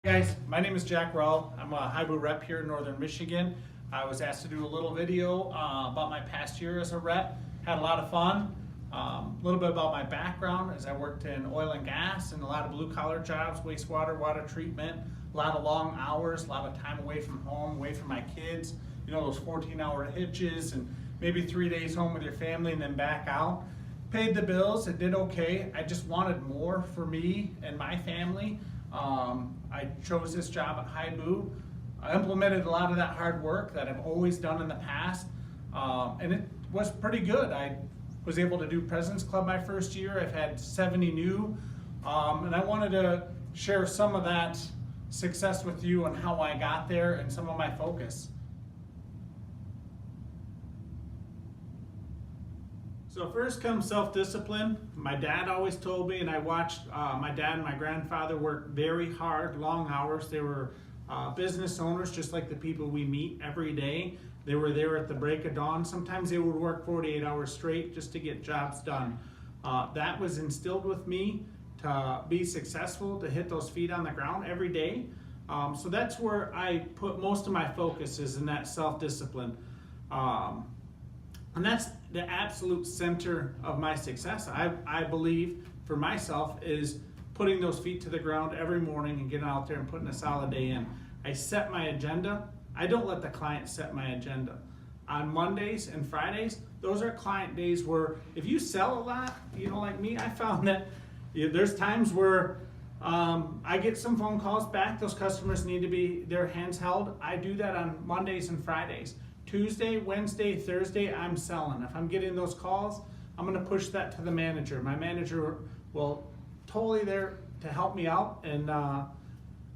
Guys, my name is Jack Rull. I'm a Haibu rep here in Northern Michigan. I was asked to do a little video about my past year as a rep. Had a lot of fun. A little bit about my background as I worked in oil and gas and a lot of blue collar jobs, wastewater, water treatment, a lot of long hours, a lot of time away from home, away from my kids. You know, those 14-hour hitches and maybe 3 days home with your family and then back out. Paid the bills, it did okay. I just wanted more for me and my family. I chose this job at Haibu. I implemented a lot of that hard work that I've always done in the past, and it was pretty good. I was able to do President's Club my first year. I've had 70 new, and I wanted to share some of that success with you and how I got there and some of my focus. So first comes self-discipline. My dad always told me, and I watched my dad and my grandfather work very hard, long hours. They were business owners, just like the people we meet every day. They were there at the break of dawn. Sometimes they would work 48 hours straight just to get jobs done. That was instilled with me to be successful, to hit those feet on the ground every day. So that's where I put most of my focus, is in that self-discipline. And that's the absolute center of my success. I believe for myself is putting those feet to the ground every morning and getting out there and putting a solid day in. I set my agenda. I don't let the client set my agenda. On Mondays and Fridays, those are client days where if you sell a lot, you know, like me, I found that there's times where I get some phone calls back. Those customers need to be their hands held. I do that on Mondays and Fridays. Tuesday, Wednesday, Thursday, I'm selling. If I'm getting those calls, I'm gonna push that to the manager. My manager will totally there to help me out and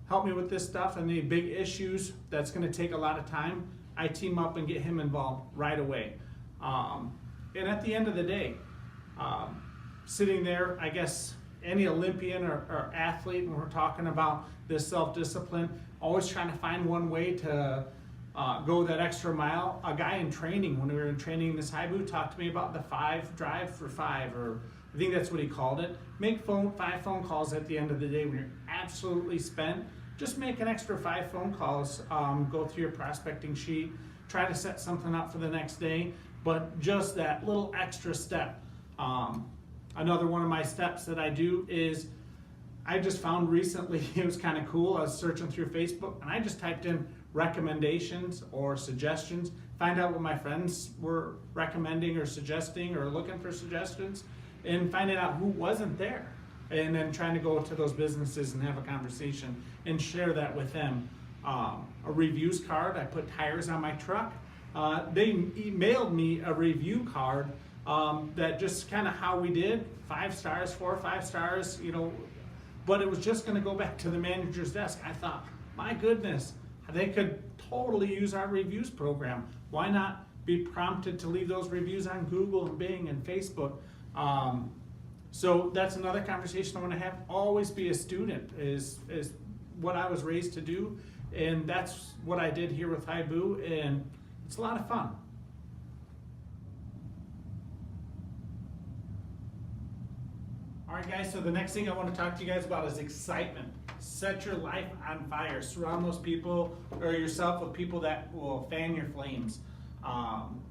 help me with this stuff and the big issues that's gonna take a lot of time. I team up and get him involved right away. And at the end of the day, sitting there, I guess any Olympian or athlete, when we're talking about this self-discipline, always trying to find one way to go that extra mile. A guy in training, when we were in training in this Haibu, talked to me about the 5 drive for 5, or I think that's what he called it. Make 5 phone calls at the end of the day when you're absolutely spent. Just make an extra 5 phone calls. Go through your prospecting sheet, try to set something up for the next day, but just that little extra step. Another one of my steps that I do is, I just found recently, it was kind of cool, I was searching through Facebook and I just typed in recommendations or suggestions, find out what my friends were recommending or suggesting or looking for suggestions, and finding out who wasn't there, and then trying to go to those businesses and have a conversation and share that with them. A reviews card, I put tires on my truck. They emailed me a review card that just kind of how we did, 5 stars, 4 or 5 stars, you know, but it was just going to go back to the manager's desk. I thought, my goodness, they could totally use our reviews program. Why not be prompted to leave those reviews on Google and Bing and Facebook? So that's another conversation I want to have. Always be a student is what I was raised to do, and that's what I did here with Haibu, and it's a lot of fun. All right, guys, so the next thing I want to talk to you guys about is excitement. Set your life on fire. Surround those people or yourself with people that will fan your flames.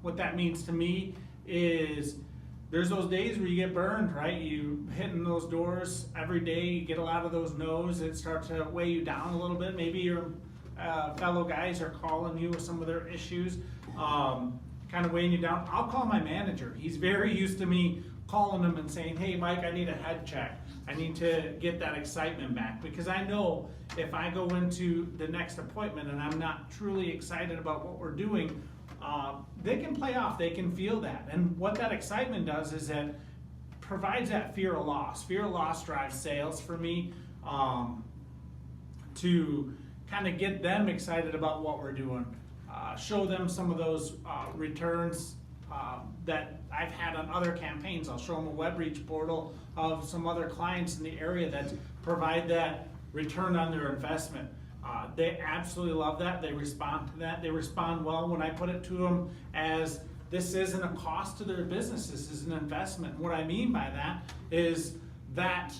What that means to me is there's those days where you get burned, right? You hitting those doors every day, you get a lot of those no's, it starts to weigh you down a little bit. Maybe your fellow guys are calling you with some of their issues, kind of weighing you down. I'll call my manager. He's very used to me calling him and saying, hey Mike, I need a head check. I need to get that excitement back, because I know if I go into the next appointment and I'm not truly excited about what we're doing, they can play off, they can feel that. And what that excitement does is that provides that fear of loss. Fear of loss drives sales for me, to kind of get them excited about what we're doing. Show them some of those returns that I've had on other campaigns. I'll show them a web reach portal of some other clients in the area that provide that return on their investment. They absolutely love that. They respond to that. They respond well when I put it to them as this isn't a cost to their business. This is an investment. What I mean by that is that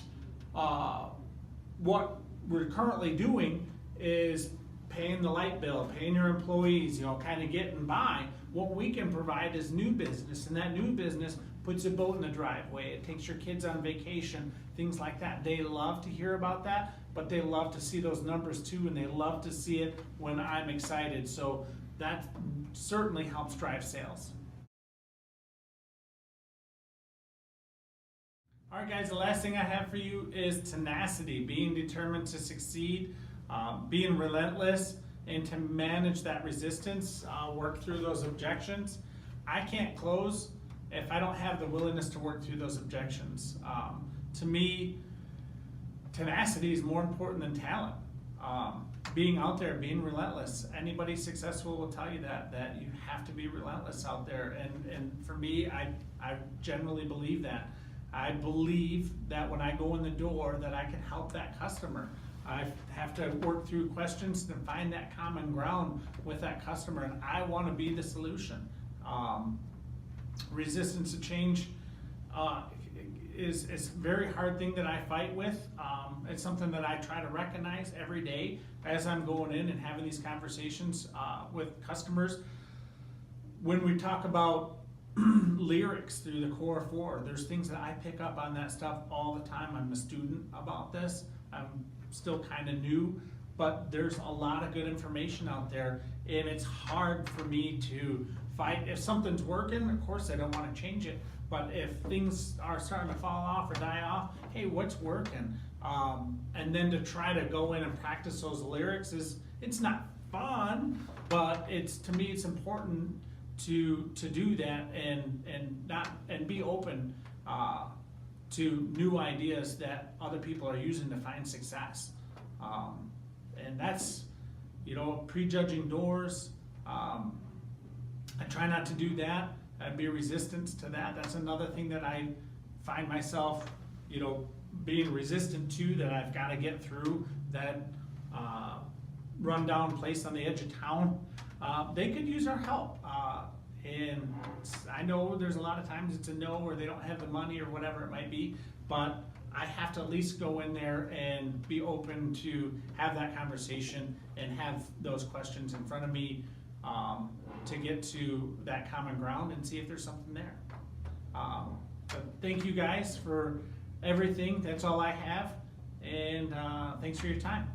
what we're currently doing is paying the light bill, paying your employees, you know, kind of getting by. What we can provide is new business, and that new business puts a boat in the driveway. It takes your kids on vacation, things like that. They love to hear about that, but they love to see those numbers too, and they love to see it when I'm excited. So that certainly helps drive sales. All right, guys, the last thing I have for you is tenacity, being determined to succeed, being relentless, and to manage that resistance, work through those objections. I can't close if I don't have the willingness to work through those objections. To me, tenacity is more important than talent. Being out there, being relentless. Anybody successful will tell you that you have to be relentless out there. And for me, I generally believe that. I believe that when I go in the door that I can help that customer. I have to work through questions to find that common ground with that customer, and I want to be the solution. Resistance to change is a very hard thing that I fight with. It's something that I try to recognize every day as I'm going in and having these conversations with customers. When we talk about lyrics through the core 4, there's things that I pick up on that stuff all the time. I'm a student about this. I'm still kind of new, but there's a lot of good information out there, and it's hard for me to fight. If something's working, of course I don't want to change it, but if things are starting to fall off or die off, hey, what's working? And then to try to go in and practice those lyrics it's not fun, but to me it's important to do that and be open to new ideas that other people are using to find success. And that's, you know, prejudging doors. I try not to do that. I'd be resistant to that. That's another thing that I find myself, you know, being resistant to, that I've got to get through. That rundown place on the edge of town, they could use our help. And I know there's a lot of times it's a no, or they don't have the money or whatever it might be, but I have to at least go in there and be open to have that conversation and have those questions in front of me to get to that common ground and see if there's something there. But thank you guys for everything. That's all I have, and thanks for your time.